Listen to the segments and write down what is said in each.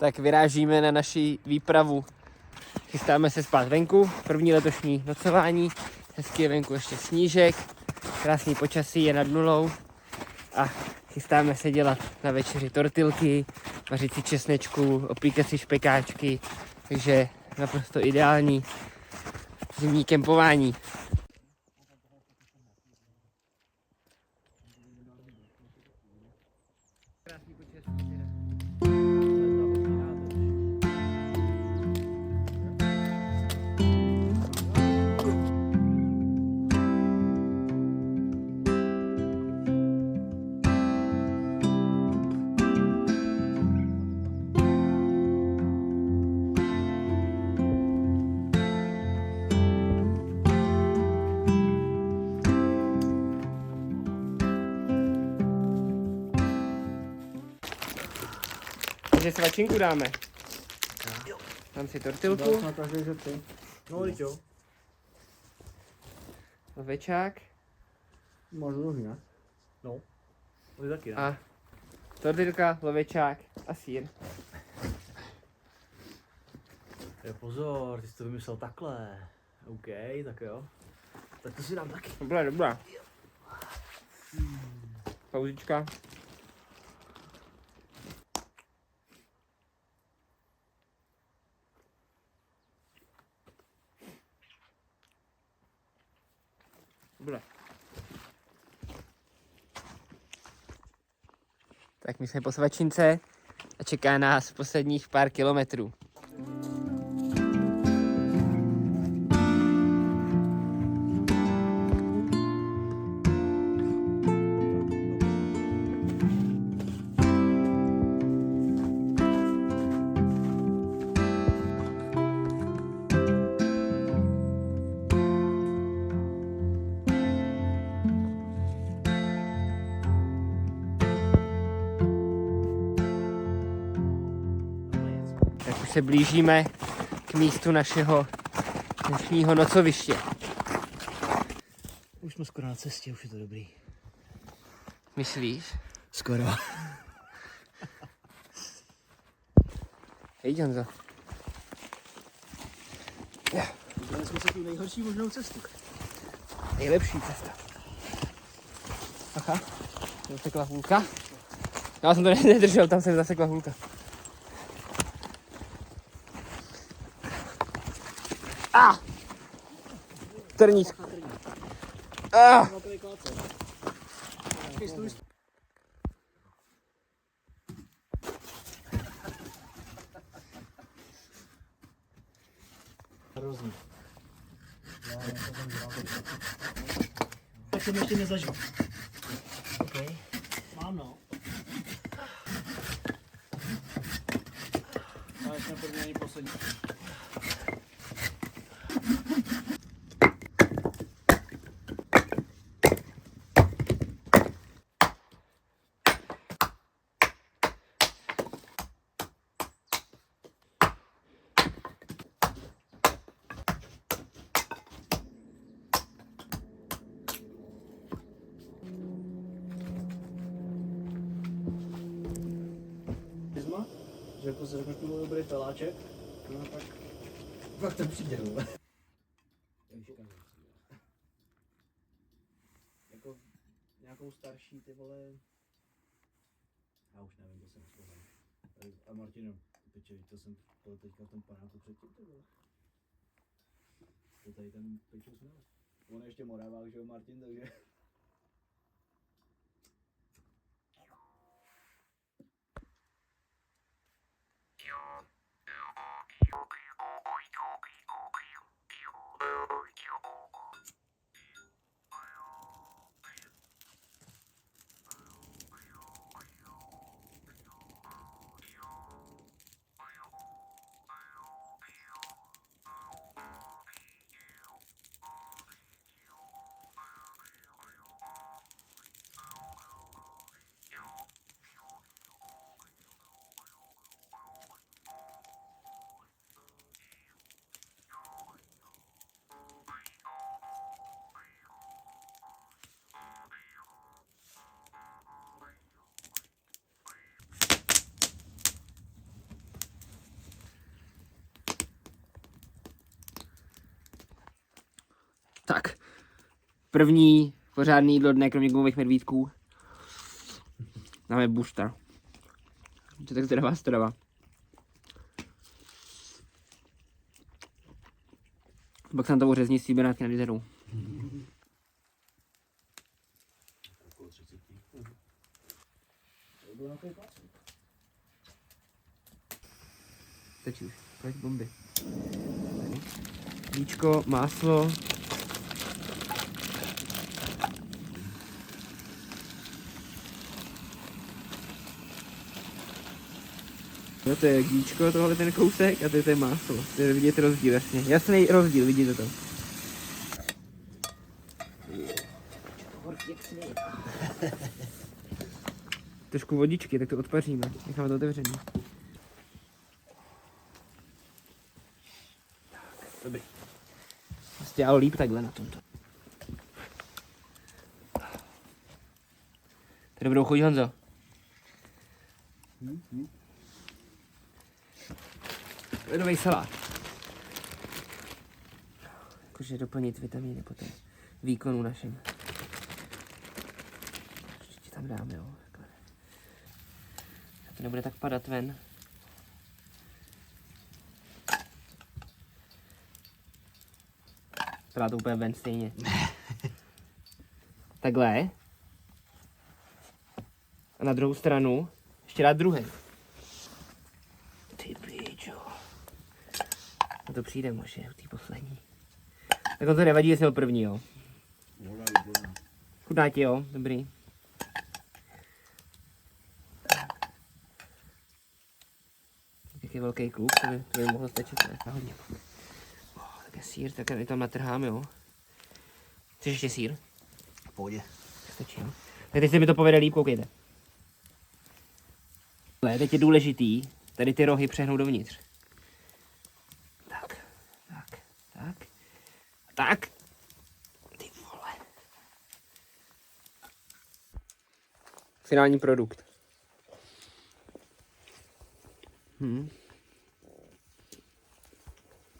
tak vyrážíme na naši výpravu. Chystáme se spát venku, první letošní nocování, hezky je venku ještě snížek, krásný počasí je nad nulou a chystáme se dělat na večeři tortilky, vařit si česnečku, opíkat si špekáčky, takže naprosto ideální zimní kempování. Takže svačinku dáme. Dám si tortilku. No, jo. Lovečák. Možná druhý, ne? No. To je taky, ne? A tortilka, lovečák a sýr. Pozor, ty jsi to vymyslel takhle. OK, tak jo. Tak to si dám taky. Dobrá. Pauzička. Dobré. Tak my jsme po svačince a čeká nás posledních pár kilometrů. Tak už se blížíme k místu našeho dnešního nocoviště. Už jsme skoro na cestě, už je to dobrý. Myslíš? Skoro. Hej, Honzo. Vybrali jsme se tu nejhorší možnou cestu. Nejlepší cesta. Aha, zasekla hůlka. Já jsem to nedržel, tam se zasekla hůlka. Trník. Hrozný. Tak jsem ještě nezažil. OK. Mám, no. Ale jsme první ani poslední. Že jako se řekne, že to byl dobrý peláček, no tak pak to přijde, vole. Jako nějakou starší, ty vole, já už nevím, to jsem vzpomněl. A Martino, piče, to jsem byl teďka v tom panáku předtím, ty vole. To tady ten pičus měl. On je ještě Moravák, že jo, Martin, takže... První pořádný jídlo dne, kromě gumových medvídků. Dáme bušta. To je tak zdravá strava. Pak jsem to řezní si benátky na dizeru. Okolo 30. To bylo nějaký plac. Stačí už. Pojď bomby. Víčko, máslo. No to je víčko, tohle ten kousek a to je to máslo. To je vidět rozdíl, jasně. Jasný rozdíl, vidíte to. Trošku vodičky, tak to odpaříme. Necháme to otevřený. Dobrý. Prostě dělal líp takhle na tomto. Tady budou chodit, Honzo. Ledový salát. Jakože doplnit vitamíny po té výkonu našem. Určitě tam dáme, jo. Takhle. To nebude tak padat ven. Padá to úplně ven stejně. Takhle. A na druhou stranu ještě dát druhý. Ty píčo. Na to přijde možná u té poslední. Tak on to nevadí, jestli byl první, jo. Chutná ti, jo, dobrý. Jaký velký kluk, to by mohlo stačit, ne? Hodně. Tak je sýr, tak my tam natrháme, jo. Chceš ještě sýr? V pohodě. Stačí, jo. Tak teď se mi to povede líp, koukejte. Teď je důležitý tady ty rohy přehnout dovnitř. Tak. Ty vole. Finální produkt.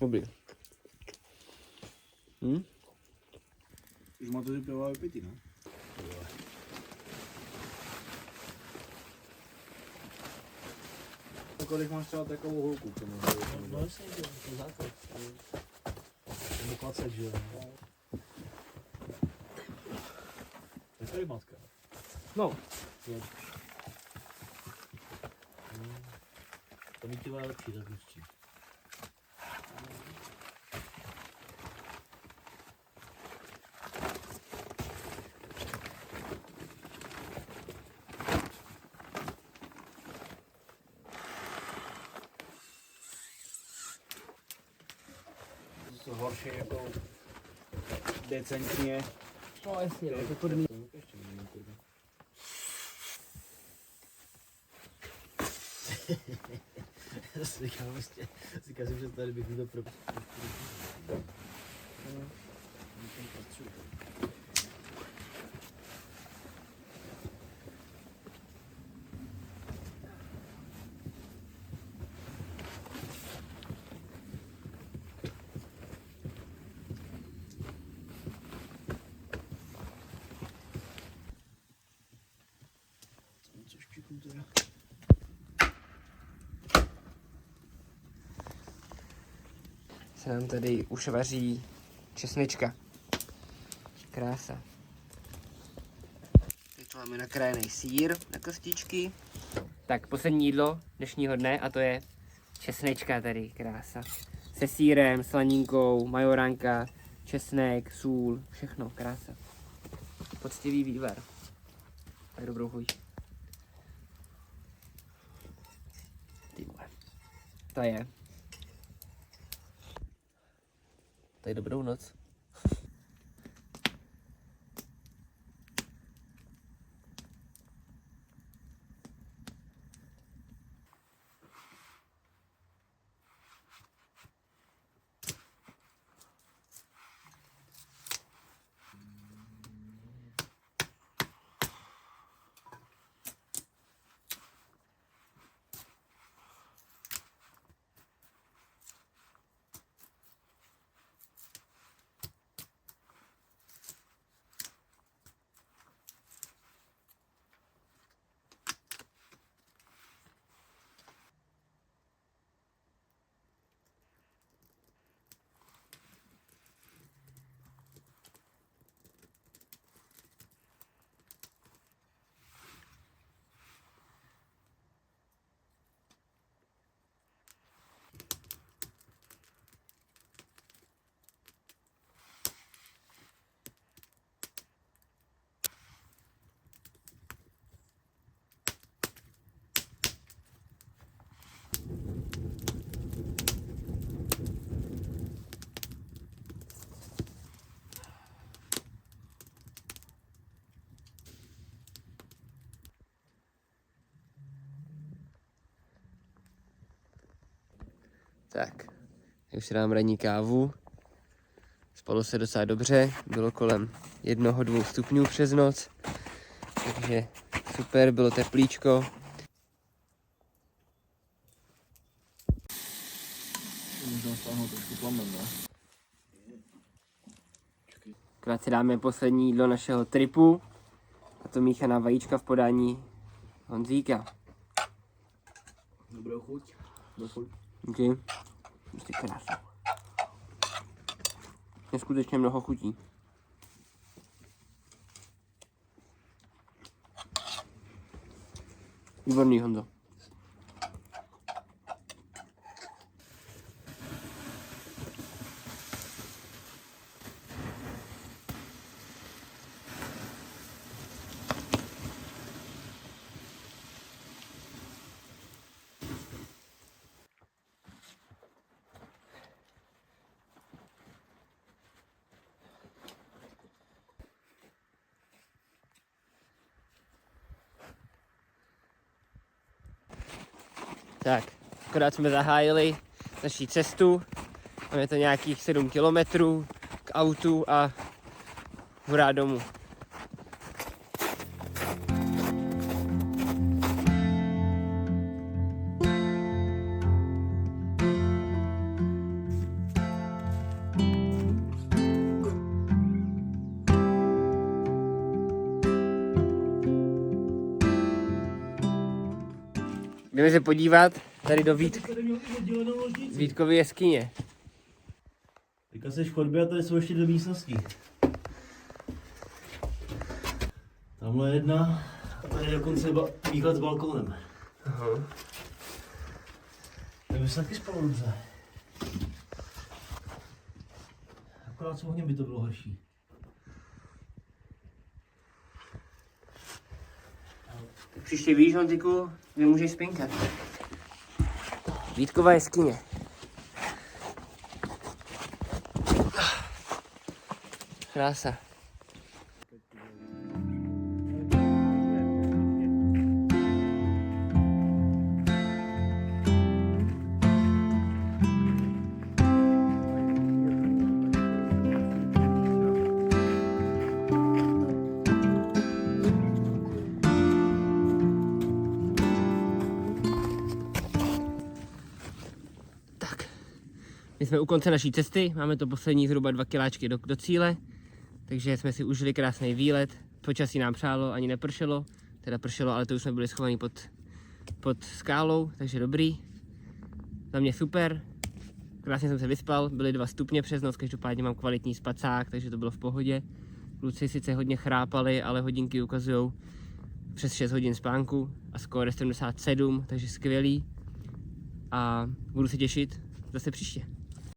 Dobrý. Už máte ty piva vypitý, ne? A kolik máš třeba takovou holku k tomu? No jasně, to základ. Nebo klacek, že jo? Je tady matka. No. To mi těla lepší tak ještě. To horší jako decentně. No jasně, no, to podobný. Ještě nevím, kurva. Říkám prostě, říkám si, že tady bych mi to pro... Co štěknu teda? Se nám tady už vaří česnečka. Krása. Teď tu máme nakrájený sýr na kostičky. Tak poslední jídlo dnešního dne a to je česnečka tady, krása. Se sýrem, slaninkou, majoránka, česnek, sůl, všechno, krása. Poctivý vývar. Tak dobrou chuť. Ty vole. To je. Tak dobrou noc. Tak, už si dám ranní kávu. Spalo se docela dobře, bylo kolem 1-2 stupňů přes noc, takže super, bylo teplíčko. Můžeme stáhnout trošku plamen, ne? Akorát si dáme poslední jídlo našeho tripu, a to míchaná vajíčka v podání Honzíka. Dobrou chuť. Dobrou chuť. Díky. Jste krásný. Neskutečně mnoho chutí. Výborný, Honzo. Tak, akorát jsme zahájili naši cestu. Máme to nějakých 7 kilometrů k autu a hurá domů. Jdeme se podívat tady do Vítkovy jeskyně. Teďka jsi v chodbě a tady jsou ještě 2 místnosti. Tamhle je jedna a tady je dokonce výhled s balkónem. Aha. Tak by se taky spalo dobře. Akorát s ohněm by to bylo horší. Příště víš, Honziku, kde můžeš spinkat. Vítkova jeskyně. Krása. My jsme u konce naší cesty, máme to poslední zhruba 2 kiláčky do cíle, takže jsme si užili krásný výlet. Počasí nám přálo, ani nepršelo, teda pršelo, ale to už jsme byli schovaní pod skálou, takže dobrý. Za mě super, krásně jsem se vyspal, byly 2 stupně přes noc, každopádně mám kvalitní spacák, takže to bylo v pohodě. Kluci sice hodně chrápali, ale hodinky ukazují přes 6 hodin spánku a skóre 77, takže skvělý. A budu se těšit zase příště.